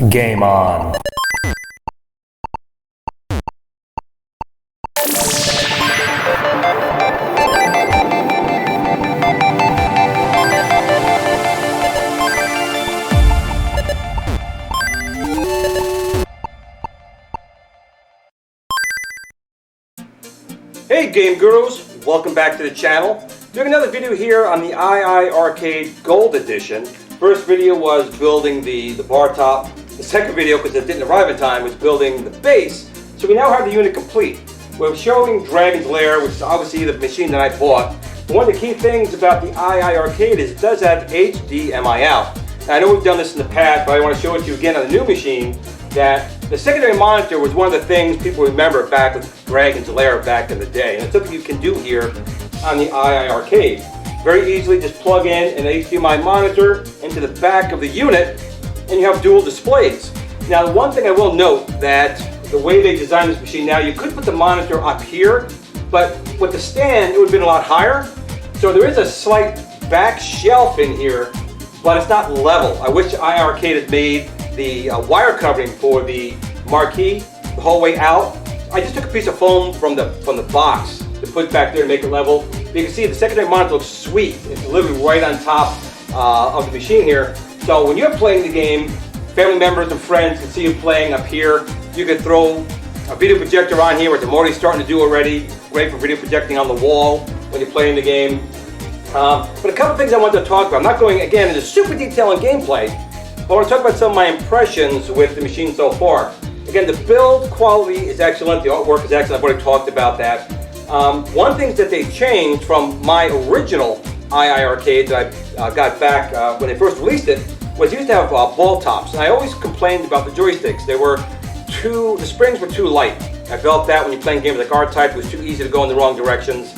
Game on. Hey Game Gurus, welcome back to the channel. Doing another video here on the iiRcade Gold Edition. First video was building the bar top. The second video, because it didn't arrive in time, was building the base. So we now have the unit complete. We're showing Dragon's Lair, which is obviously the machine that I bought. But one of the key things about the iiRcade is it does have HDMI out. Now, I know we've done this in the past, but I want to show it to you again on the new machine, that the secondary monitor was one of the things people remember back with Dragon's Lair back in the day. And it's something you can do here on the iiRcade. Very easily just plug in an HDMI monitor into the back of the unit and you have dual displays. Now, the one thing I will note that the way they designed this machine now, you could put the monitor up here, but with the stand it would have been a lot higher. So there is a slight back shelf in here, but it's not level. I wish iiRcade had made the wire covering for the marquee the whole way out. I just took a piece of foam from the box to put back there to make it level. You can see the secondary monitor looks sweet. It's literally right on top of the machine here. So when you're playing the game, family members and friends can see you playing up here. You can throw a video projector on here, which I'm already starting to do already. Great for video projecting on the wall when you're playing the game. But a couple things I wanted to talk about. I'm not going, again, into super detail in gameplay, but I want to talk about some of my impressions with the machine so far. Again, the build quality is excellent. The artwork is excellent. I've already talked about that. One thing that they changed from my original iiRcade that I got back when they first released it was it used to have ball tops. And I always complained about the joysticks. The springs were too light. I felt that when you're playing games like R-Type, it was too easy to go in the wrong directions.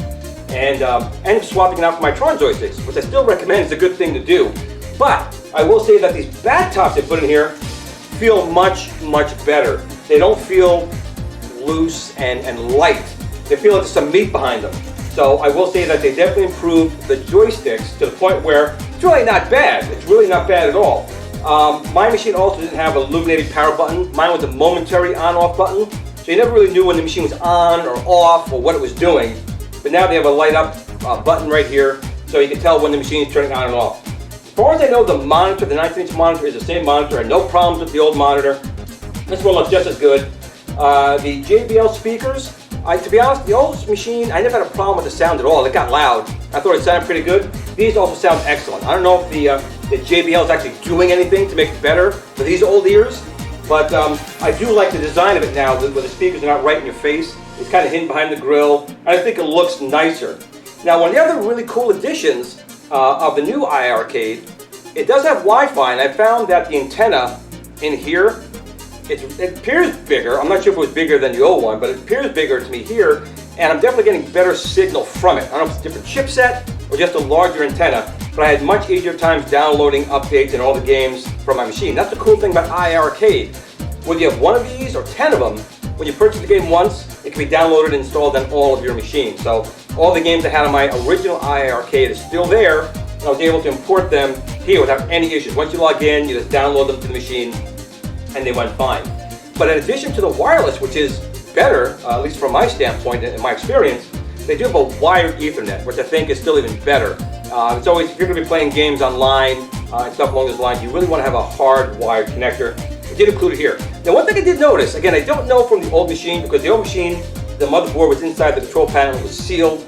And ended up swapping it out for my Tron joysticks, which I still recommend is a good thing to do. But I will say that these bat tops they put in here feel much, much better. They don't feel loose and light. They feel like there's some meat behind them. So I will say that they definitely improved the joysticks to the point where it's really not bad. It's really not bad at all. My machine also didn't have an illuminated power button. Mine was a momentary on-off button. So you never really knew when the machine was on or off or what it was doing. But now they have a light up button right here, so you can tell when the machine is turning on and off. As far as I know, the monitor, the 19-inch monitor, is the same monitor. I had no problems with the old monitor. This one looks just as good. The JBL speakers, to be honest, the old machine, I never had a problem with the sound at all. It got loud. I thought it sounded pretty good. These also sound excellent. I don't know if the JBL is actually doing anything to make it better for these old ears, but I do like the design of it now, where the speakers are not right in your face. It's kind of hidden behind the grill. I think it looks nicer. Now, one of the other really cool additions of the new iiRcade, it does have Wi-Fi, and I found that the antenna in here, it appears bigger. I'm not sure if it was bigger than the old one, but it appears bigger to me here, and I'm definitely getting better signal from it. I don't know if it's a different chipset or just a larger antenna, but I had much easier times downloading updates and all the games from my machine. That's the cool thing about iiRcade. Whether you have one of these or 10 of them, when you purchase the game once, it can be downloaded and installed on all of your machines. So all the games I had on my original iiRcade is still there, and I was able to import them here without any issues. Once you log in, you just download them to the machine, and they went fine. But in addition to the wireless, which is better, at least from my standpoint and my experience, they do have a wired Ethernet, which I think is still even better. It's always, if you're going to be playing games online and stuff along those lines, you really want to have a hard wired connector. I did include it here. Now, one thing I did notice, again, I don't know from the old machine, because the old machine, the motherboard was inside the control panel, it was sealed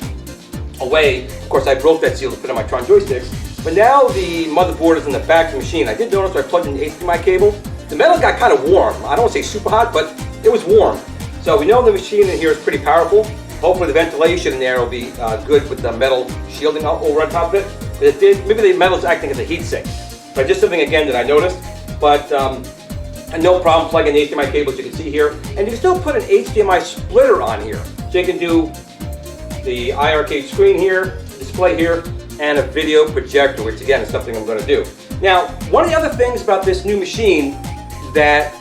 away. Of course, I broke that seal to put on my Tron joysticks. But now the motherboard is in the back of the machine. I did notice when I plugged in the HDMI cable, the metal got kind of warm. I don't want to say super hot, but it was warm. So we know the machine in here is pretty powerful. Hopefully the ventilation in there will be good with the metal shielding over on top of it. But it did, maybe the metal's acting as a heat sink. But just something again that I noticed. But no problem plugging the HDMI cable, as you can see here. And you can still put an HDMI splitter on here. So you can do the iiRcade screen here, display here, and a video projector, which again is something I'm going to do. Now, one of the other things about this new machine that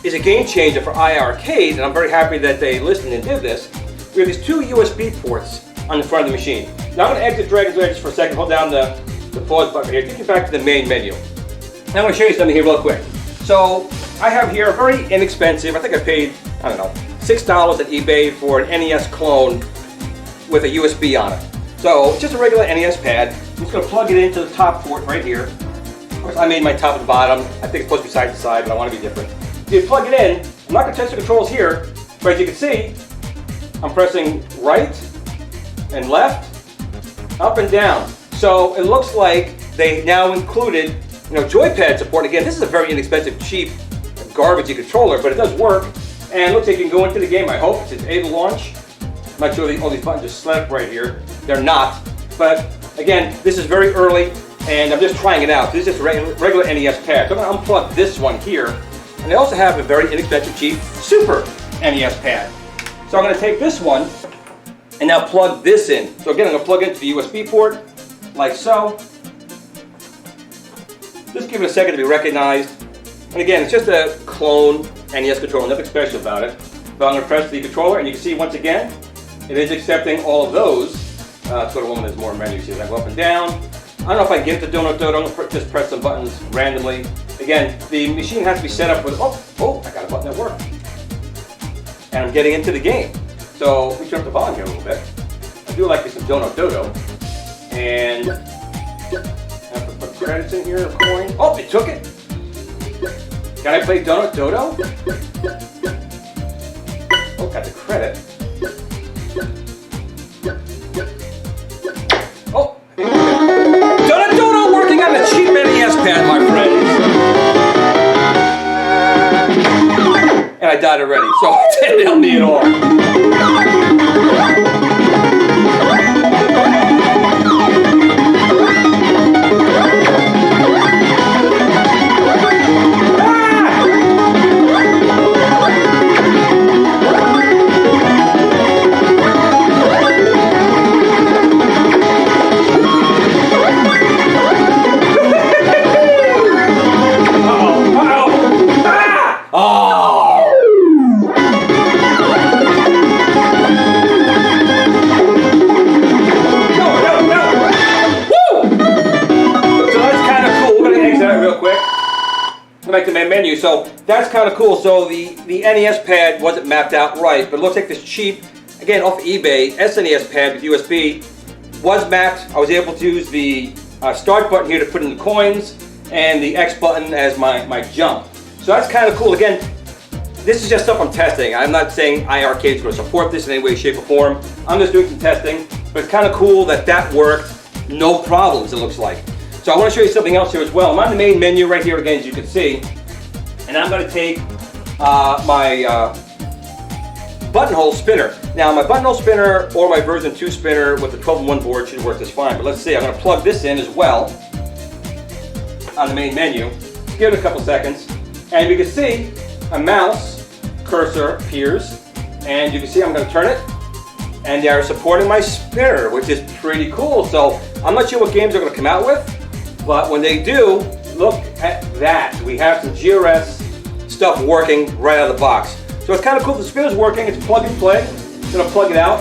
is a game changer for iiRcade, and I'm very happy that they listened and did this, we have these two USB ports on the front of the machine. Now I'm going to exit Dragon's Lair just for a second, hold down the pause button here, take you back to the main menu. Now I'm going to show you something here real quick. So I have here a very inexpensive, I think I paid, I don't know, $6 at eBay for an NES clone with a USB on it. So it's just a regular NES pad. I'm just going to plug it into the top port right here. Of course, I made my top and bottom. I think it's supposed to be side to side, but I want to be different. So you plug it in. I'm not going to touch the controls here, but as you can see, I'm pressing right and left, up and down. So it looks like they now included, joypad support. Again, this is a very inexpensive, cheap, garbagey controller, but it does work. And it looks like you can go into the game, I hope. It's able to launch. I'm not sure all these buttons are select right here. They're not. But again, this is very early, and I'm just trying it out. This is just a regular NES pad. So I'm going to unplug this one here. And they also have a very inexpensive, cheap, super NES pad. So I'm going to take this one and now plug this in. So again, I'm going to plug it into the USB port, like so. Just give it a second to be recognized. And again, it's just a clone NES controller, nothing special about it. But I'm going to press the controller, and you can see once again, it is accepting all of those. Let's go to one with more menus here. I go up and down. I don't know if I can get the donut dodo. I'm going to just press some buttons randomly. Again, the machine has to be set up with, oh, I got a button that worked. And I'm getting into the game. So let me turn up the volume here a little bit. I do like some donut dodo. And I have to put credits in here, a coin. Oh, it took it. Can I play donut dodo? Oh, got the credit. Oh! Donut dodo working on the cheap NES pad, my friends. And I died already, so it didn't help me at all. Back to the main menu. So that's kind of cool. So the NES pad wasn't mapped out right, but it looks like this cheap, again off eBay, SNES pad with USB was mapped. I was able to use the start button here to put in the coins and the X button as my jump. So that's kind of cool. Again, this is just stuff I'm testing. I'm not saying iiRcade is going to support this in any way, shape, or form. I'm just doing some testing, but it's kind of cool that worked. No problems, it looks like. So I want to show you something else here as well. I'm on the main menu right here again, as you can see. And I'm going to take my buttonhole spinner. Now my buttonhole spinner or my version 2 spinner with the 12-in-1 board should work just fine. But let's see, I'm going to plug this in as well on the main menu. Give it a couple seconds. And you can see a mouse cursor appears. And you can see I'm going to turn it. And they are supporting my spinner, which is pretty cool. So I'm not sure what games they're going to come out with. But when they do, look at that. We have some GRS stuff working right out of the box. So it's kind of cool. The spinner's working. It's plug and play. I'm going to plug it out.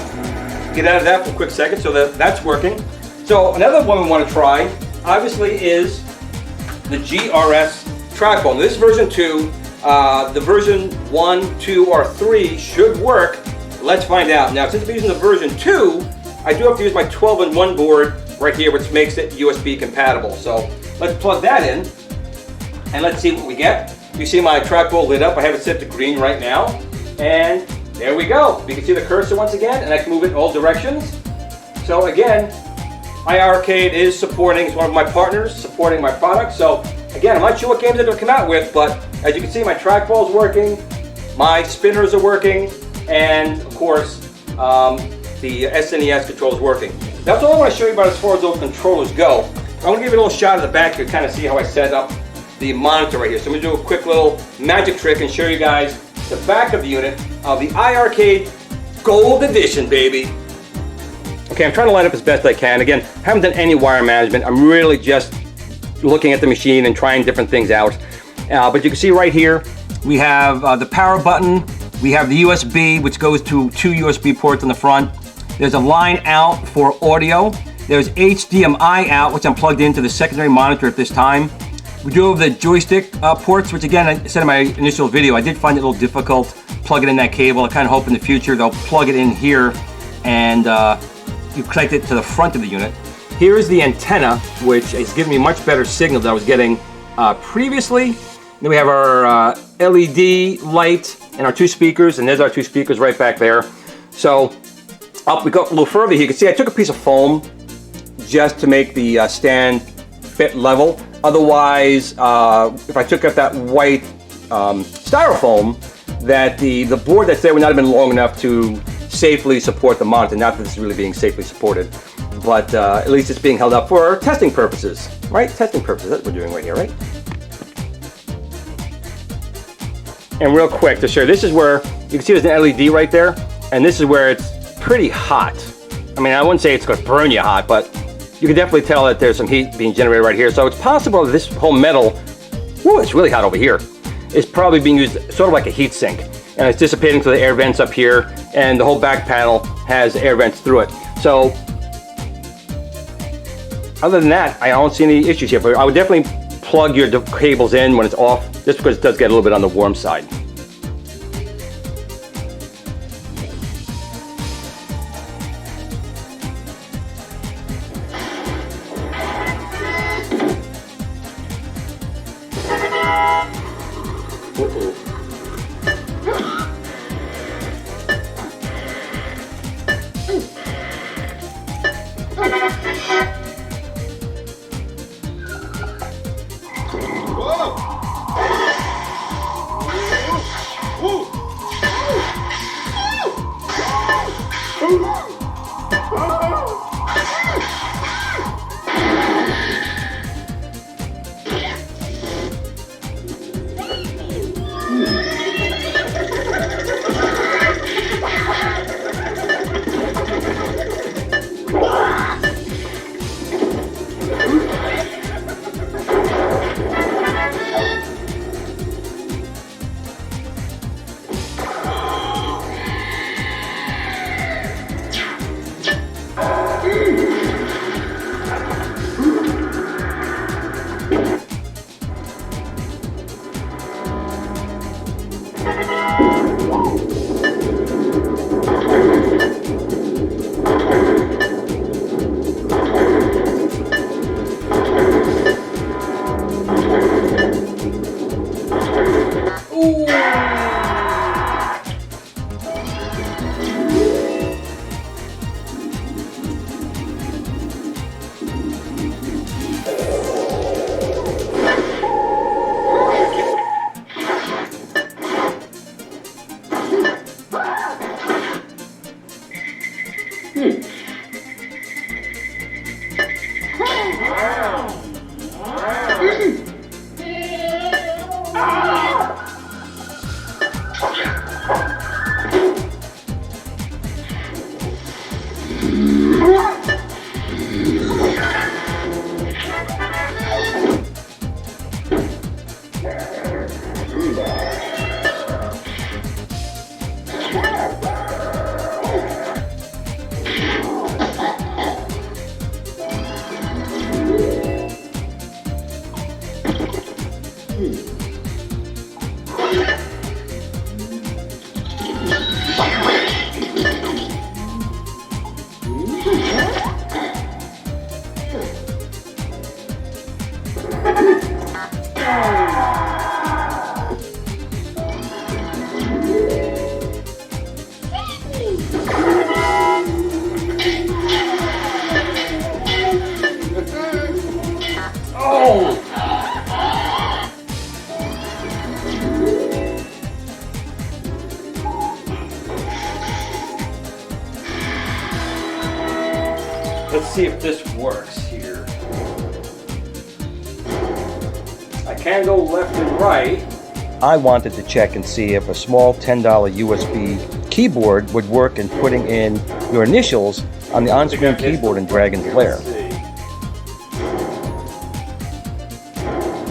Get out of that for a quick second so that's working. So another one we want to try, obviously, is the GRS trackball. Now, this is version 2. The version 1, 2, or 3 should work. Let's find out. Now, since I'm using the version 2, I do have to use my 12-in-1 board right here, which makes it USB compatible. So let's plug that in and let's see what we get. You see my trackball lit up. I have it set to green right now. And there we go. You can see the cursor once again, and I can move it in all directions. So again, iiRcade is supporting, it's one of my partners supporting my product. So again, I'm not sure what games they're going to come out with, but as you can see, my trackball is working, my spinners are working, and of course, the SNES control is working. That's all I want to show you about as far as those controllers go. I want to give you a little shot of the back to kind of see how I set up the monitor right here. So I'm going to do a quick little magic trick and show you guys the back of the unit of the iiRcade Gold Edition, baby. Okay, I'm trying to line up as best I can. Again, I haven't done any wire management. I'm really just looking at the machine and trying different things out. But you can see right here, we have the power button. We have the USB, which goes to 2 USB ports in the front. There's a line out for audio. There's HDMI out, which I'm plugged into the secondary monitor at this time. We do have the joystick ports, which again, I said in my initial video, I did find it a little difficult plugging in that cable. I kind of hope in the future they'll plug it in here and you connect it to the front of the unit. Here is the antenna, which is giving me much better signal than I was getting previously. Then we have our LED light and our two speakers, and there's our two speakers right back there. So we go a little further here. You can see I took a piece of foam just to make the stand fit level. Otherwise, if I took up that white styrofoam, that the board that's there would not have been long enough to safely support the monitor. Not that this is really being safely supported, but at least it's being held up for testing purposes, right? Testing purposes, that's what we're doing right here, right? And real quick to show, this is where, you can see there's an LED right there, and this is where it's pretty hot. I mean, I wouldn't say it's going to burn you hot, but you can definitely tell that there's some heat being generated right here. So it's possible that this whole metal, whoa, it's really hot over here, is probably being used sort of like a heat sink. And it's dissipating to the air vents up here, and the whole back panel has air vents through it. So, other than that, I don't see any issues here, but I would definitely plug your cables in when it's off, just because it does get a little bit on the warm side. Let's see if this works here. I can go left and right. I wanted to check and see if a small $10 USB keyboard would work in putting in your initials on the on-screen keyboard in Dragon's Lair.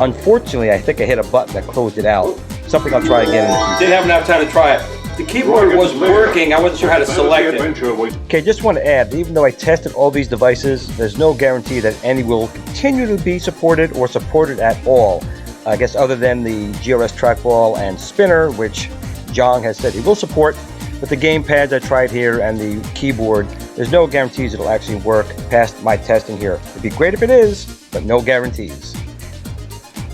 Unfortunately, I think I hit a button that closed it out. Something I'll try again in the future. Didn't have enough time to try it. the keyboard was working. I wasn't sure how to select it. Okay, just want to add, even though I tested all these devices, there's no guarantee that any will continue to be supported or supported at all. I guess other than the GRS trackball and spinner, which John has said he will support. But the game pads I tried here and the keyboard, there's no guarantees it'll actually work past my testing here. It'd be great if it is, but no guarantees.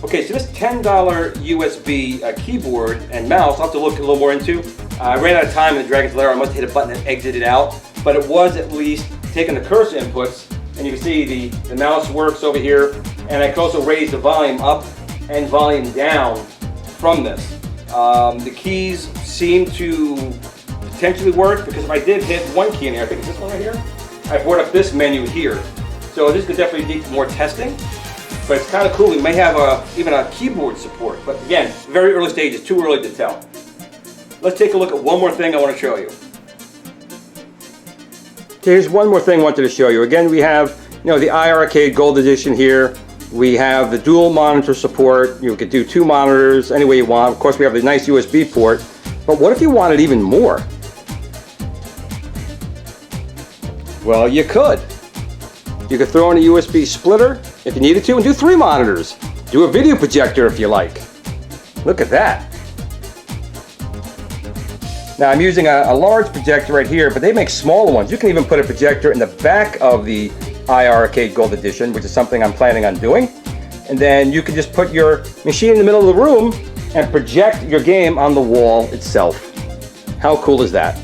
Okay, so this $10 USB keyboard and mouse, I'll have to look a little more into. I ran out of time in the Dragon's Lair. I must have hit a button and exited out, but it was at least taking the cursor inputs, and you can see the mouse works over here, and I can also raise the volume up and volume down from this. The keys seem to potentially work, because if I did hit one key in here, I think it's this one right here, I brought up this menu here. So this could definitely need more testing, but it's kind of cool. We may have even a keyboard support, but again, very early stages, too early to tell. Let's take a look at one more thing I want to show you. Okay, here's one more thing I wanted to show you. Again, we have the iiRcade Gold Edition here. We have the dual monitor support. You could do 2 monitors any way you want. Of course, we have the nice USB port. But what if you wanted even more? Well, you could. You could throw in a USB splitter if you needed to and do 3 monitors. Do a video projector if you like. Look at that. Now I'm using a large projector right here, but they make smaller ones. You can even put a projector in the back of the iiRcade Gold Edition, which is something I'm planning on doing. And then you can just put your machine in the middle of the room and project your game on the wall itself. How cool is that?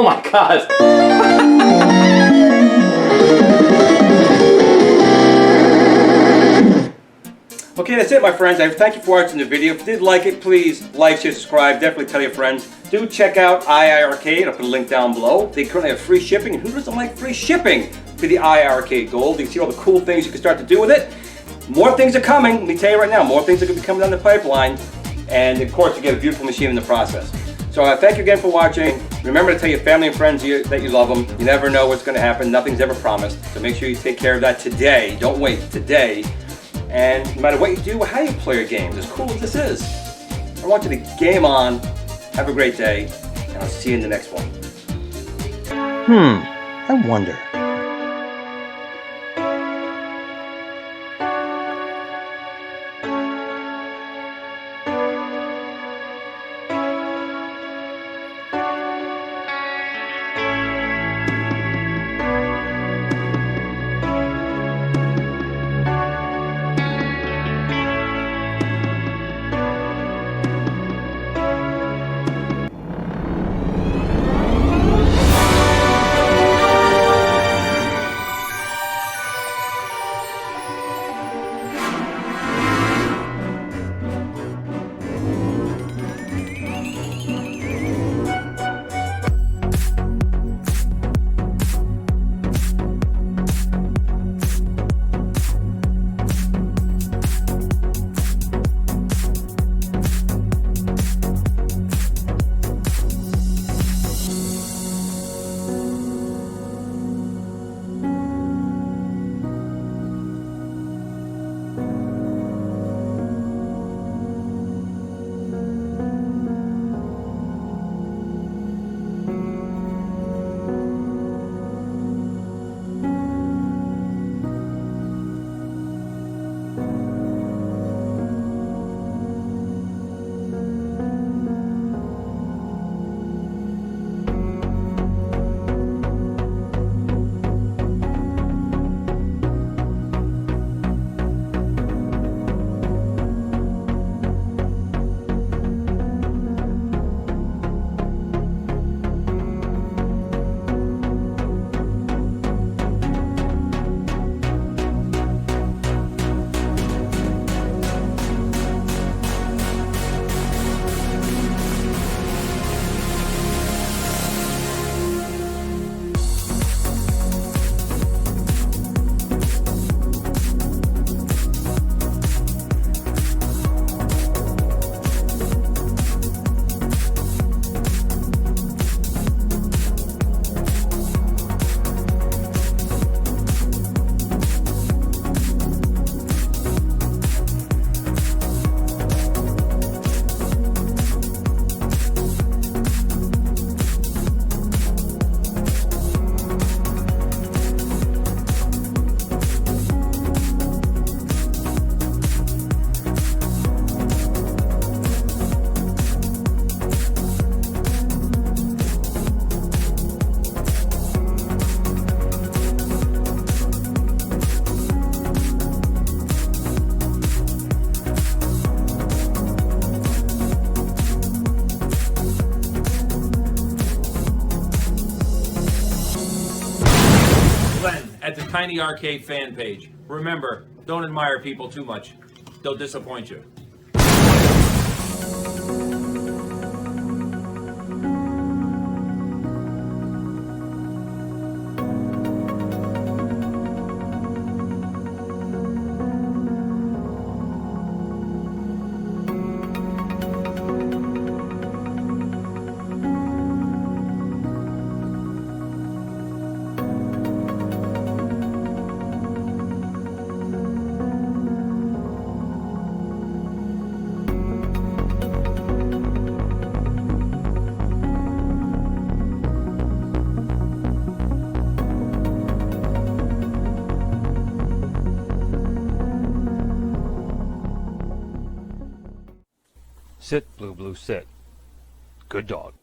Oh my God. Okay, that's it, my friends. I thank you for watching the video. If you did like it, please like, share, subscribe. Definitely tell your friends. Do check out iiRcade. I'll put a link down below. They currently have free shipping, and who doesn't like free shipping for the iiRcade Gold? You can see all the cool things you can start to do with it. More things are coming. Let me tell you right now, more things are going to be coming down the pipeline. And of course, you get a beautiful machine in the process. So thank you again for watching. Remember to tell your family and friends that you love them. You never know what's going to happen. Nothing's ever promised. So make sure you take care of that today. Don't wait, today. And no matter what you do or how you play your games, as cool as this is, I want you to game on. Have a great day, and I'll see you in the next one. I wonder. at the Tiny Arcade fan page. Remember, don't admire people too much. They'll disappoint you. Sit, Blue Blue, sit. Good dog.